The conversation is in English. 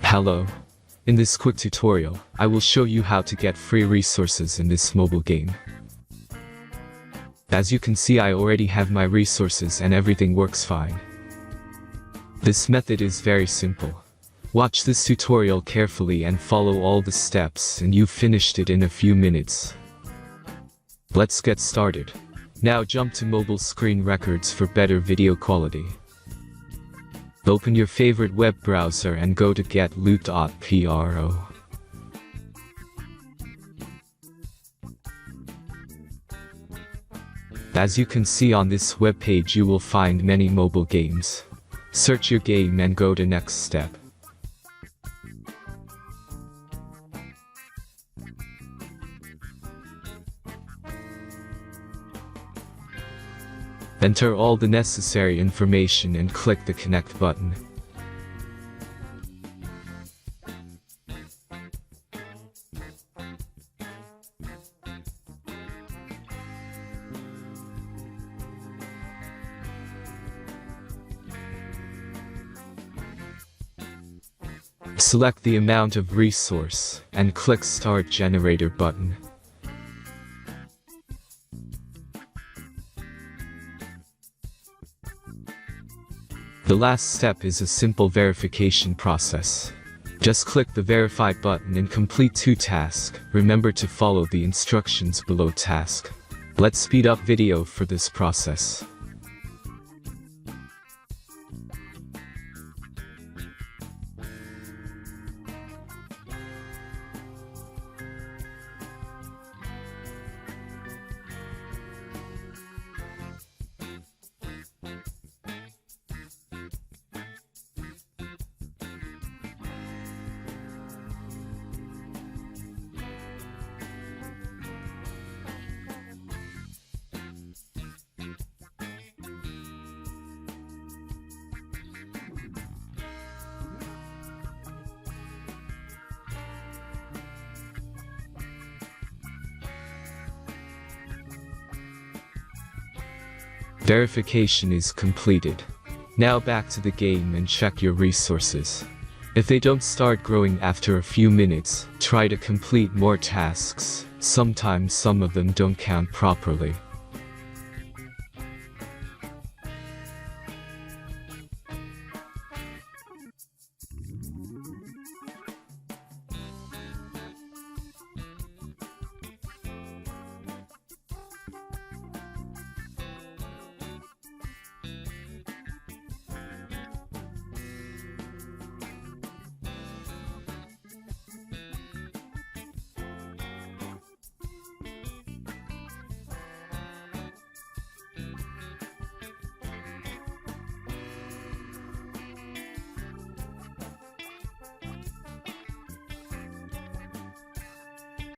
Hello. In this quick tutorial, I will show you how to get free resources in this mobile game. As you can see, I already have my resources and everything works fine. This method is very simple. Watch this tutorial carefully and follow all the steps and you've finished it in a few minutes. Let's get started. Now jump to mobile screen records for better video quality. Open your favorite web browser and go to getloot.pro. As you can see on this web page, you will find many mobile games. Search your game and go to next step. Enter all the necessary information and click the connect button. Select the amount of resource and click Start Generator button. The last step is a simple verification process. Just click the Verify button and complete 2 tasks. Remember to follow the instructions below task. Let's speed up video for this process. Verification is completed. Now back to the game and check your resources. If they don't start growing after a few minutes, try to complete more tasks. Sometimes some of them don't count properly.